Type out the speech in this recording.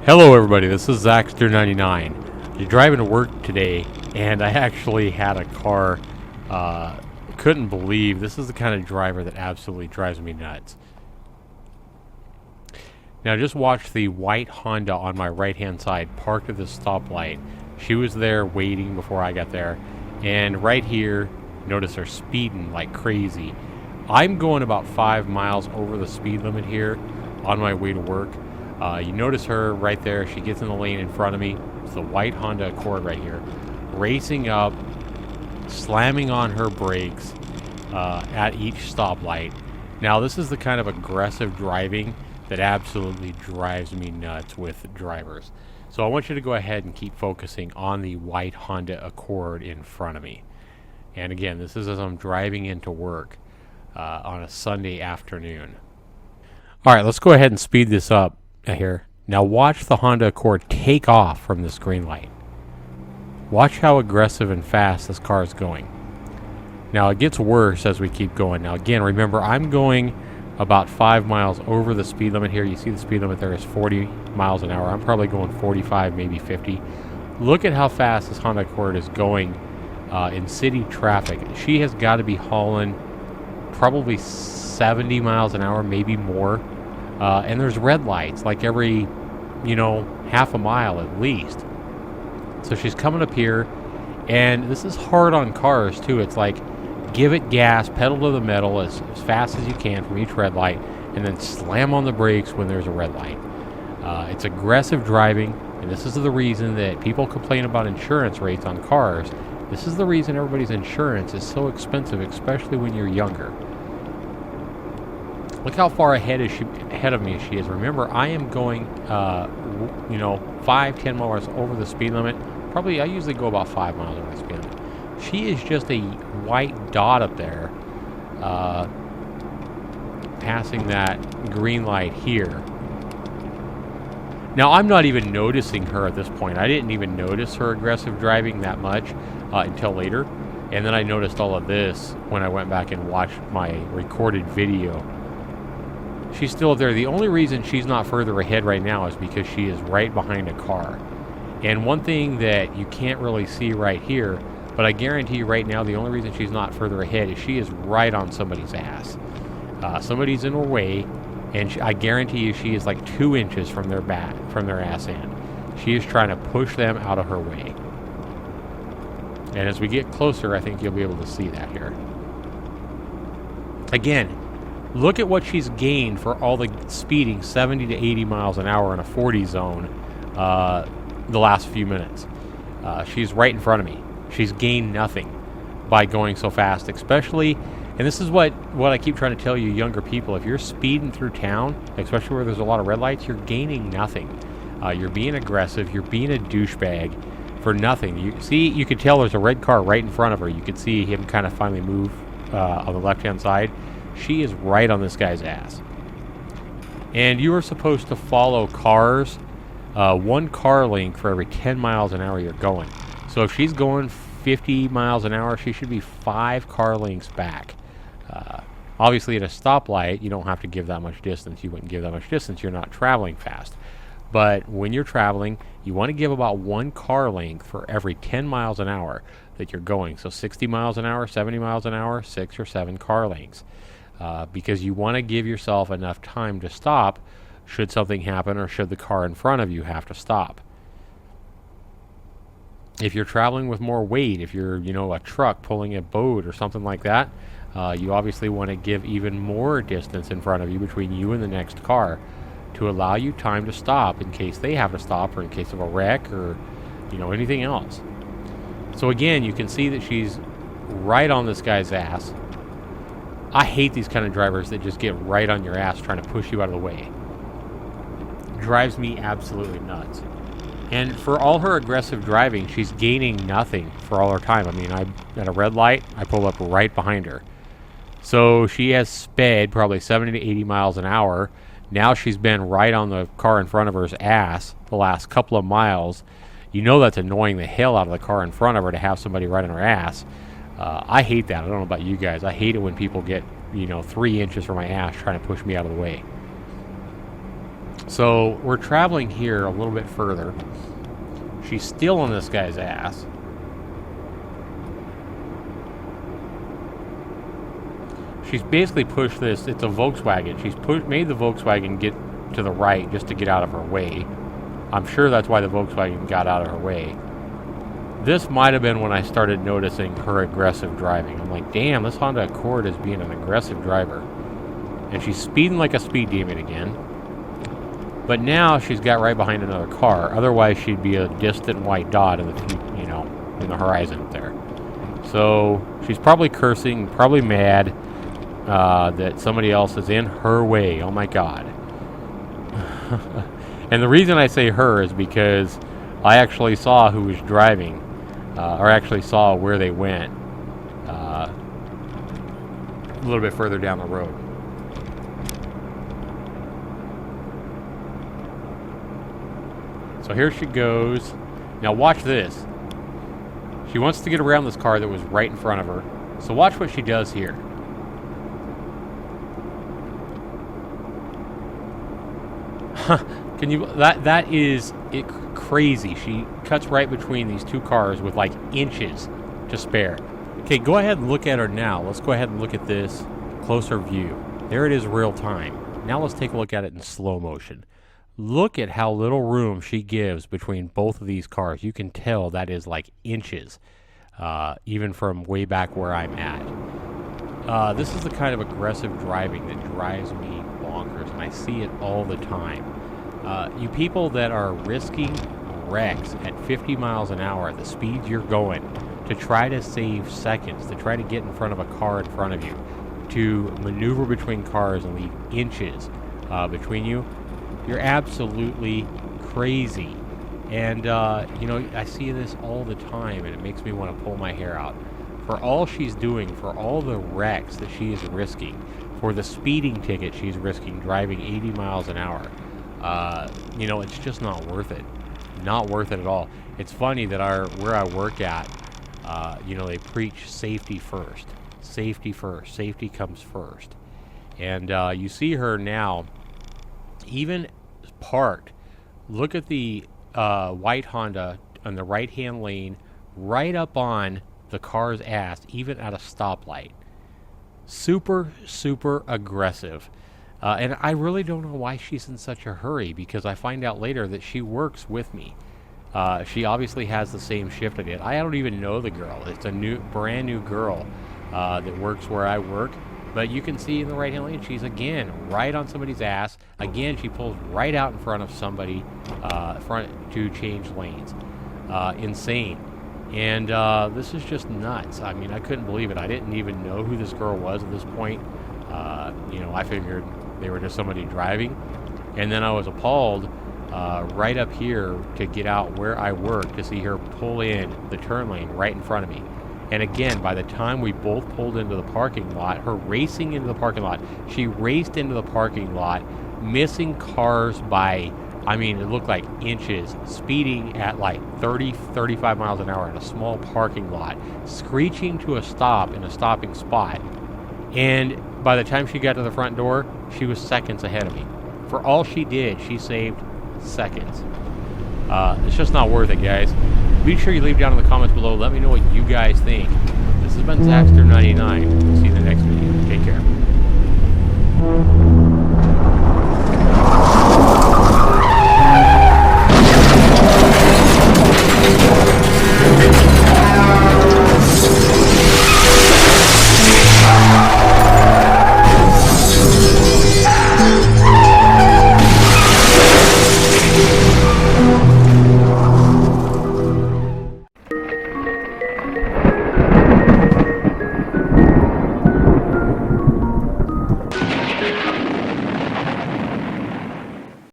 Hello everybody, this is Zaxter99. You're driving to work today, and I actually had a car, couldn't believe, this is the kind of driver that absolutely drives me nuts. Now just watch the white Honda on my right hand side parked at the stoplight. She was there waiting before I got there, and right here, notice her speeding like crazy. I'm going about 5 miles over the speed limit here on my way to work. You notice her right there. She gets in the lane in front of me. It's the white Honda Accord right here, racing up, slamming on her brakes at each stoplight. Now, this is the kind of aggressive driving that absolutely drives me nuts with drivers. So I want you to go ahead and keep focusing on the white Honda Accord in front of me. And again, this is as I'm driving into work on a Sunday afternoon. All right, let's go ahead and speed this up here. Now watch the Honda Accord take off from this green light. Watch how aggressive and fast this car is going. Now it gets worse as we keep going. Now again, remember, I'm going about 5 miles over the speed limit here. You see the speed limit there is 40 miles an hour. I'm probably going 45, maybe 50. Look at how fast this Honda Accord is going in city traffic. She has got to be hauling probably 70 miles an hour, maybe more. And there's red lights like every, half a mile at least. So she's coming up here, and this is hard on cars too. It's like, give it gas, pedal to the metal as fast as you can from each red light, and then slam on the brakes when there's a red light. It's aggressive driving, and this is the reason that people complain about insurance rates on cars. This is the reason everybody's insurance is so expensive, especially when you're younger. Look how far ahead of me she is. Remember, I am going, 5-10 miles over the speed limit. Probably, I usually go about 5 miles over the speed limit. She is just a white dot up there, passing that green light here. Now, I'm not even noticing her at this point. I didn't even notice her aggressive driving that much until later. And then I noticed all of this when I went back and watched my recorded video. She's still there. The only reason she's not further ahead right now is because she is right behind a car. And one thing that you can't really see right here, but I guarantee you right now, the only reason she's not further ahead is she is right on somebody's ass. Somebody's in her way, and I guarantee you she is like 2 inches from their ass end. She is trying to push them out of her way. And as we get closer, I think you'll be able to see that here. Again, look at what she's gained for all the speeding 70 to 80 miles an hour in a 40 zone the last few minutes. She's right in front of me. She's gained nothing by going so fast, especially, and this is what I keep trying to tell you younger people, if you're speeding through town, especially where there's a lot of red lights, you're gaining nothing. You're being aggressive, you're being a douchebag for nothing. You could tell there's a red car right in front of her. You could see him kind of finally move on the left-hand side. She is right on this guy's ass. And you are supposed to follow cars, 1 car length for every 10 miles an hour you're going. So if she's going 50 miles an hour, she should be 5 car lengths back. Obviously, at a stoplight, you don't have to give that much distance. You wouldn't give that much distance. You're not traveling fast. But when you're traveling, you want to give about 1 car length for every 10 miles an hour that you're going. So 60 miles an hour, 70 miles an hour, 6 or 7 car lengths. Because you want to give yourself enough time to stop should something happen or should the car in front of you have to stop. If you're traveling with more weight, if you're, a truck pulling a boat or something like that, you obviously want to give even more distance in front of you between you and the next car to allow you time to stop in case they have to stop or in case of a wreck or, anything else. So again, you can see that she's right on this guy's ass. I hate these kind of drivers that just get right on your ass trying to push you out of the way. Drives me absolutely nuts. And for all her aggressive driving, she's gaining nothing for all her time. I mean, I'm at a red light, I pull up right behind her. So she has sped probably 70 to 80 miles an hour. Now she's been right on the car in front of her's ass the last couple of miles. You know that's annoying the hell out of the car in front of her to have somebody right on her ass. I hate that. I don't know about you guys. I hate it when people get, 3 inches from my ass trying to push me out of the way. So we're traveling here a little bit further. She's still on this guy's ass. She's basically pushed this. It's a Volkswagen. She's made the Volkswagen get to the right just to get out of her way. I'm sure that's why the Volkswagen got out of her way. This might have been when I started noticing her aggressive driving. I'm like, damn, this Honda Accord is being an aggressive driver. And she's speeding like a speed demon again. But now she's got right behind another car. Otherwise, she'd be a distant white dot in the, in the horizon up there. So she's probably cursing, probably mad that somebody else is in her way. Oh my God. And the reason I say her is because I actually saw who was driving, or actually saw where they went a little bit further down the road. So here she goes. Now watch this. She wants to get around this car that was right in front of her. So watch what she does here. Can you? That is crazy. She cuts right between these two cars with like inches to spare. Okay, go ahead and look at her now. Let's go ahead and look at this closer view. There it is, real time. Now let's take a look at it in slow motion. Look at how little room she gives between both of these cars. You can tell that is like inches, even from way back where I'm at. This is the kind of aggressive driving that drives me bonkers, and I see it all the time. You people that are risking wrecks at 50 miles an hour at the speeds you're going to try to save seconds, to try to get in front of a car in front of you, to maneuver between cars and leave inches between you, you're absolutely crazy. And, I see this all the time, and it makes me want to pull my hair out. For all she's doing, for all the wrecks that she is risking, for the speeding ticket she's risking driving 80 miles an hour, it's just not worth it. Not worth it at all. It's funny that where I work at, they preach safety first. Safety first. Safety comes first. And you see her now, even parked. Look at the white Honda on the right-hand lane, right up on the car's ass, even at a stoplight. Super, super aggressive. And I really don't know why she's in such a hurry, because I find out later that she works with me. She obviously has the same shift I did. I don't even know the girl. It's a brand new girl that works where I work. But you can see in the right-hand lane, she's again right on somebody's ass. Again, she pulls right out in front of somebody to change lanes. Insane. And this is just nuts. I mean, I couldn't believe it. I didn't even know who this girl was at this point. I figured they were just somebody driving. And then I was appalled right up here to get out where I work to see her pull in the turn lane right in front of me. And again, by the time we both pulled into the parking lot, her racing into the parking lot, she raced into the parking lot, missing cars by, it looked like inches, speeding at like 30, 35 miles an hour in a small parking lot, screeching to a stop in a stopping spot. And by the time she got to the front door, she was seconds ahead of me. For all she did, she saved seconds. It's just not worth it, guys. Be sure you leave down in the comments below. Let me know what you guys think. This has been Zaxter99. We'll see you in the next video. Take care.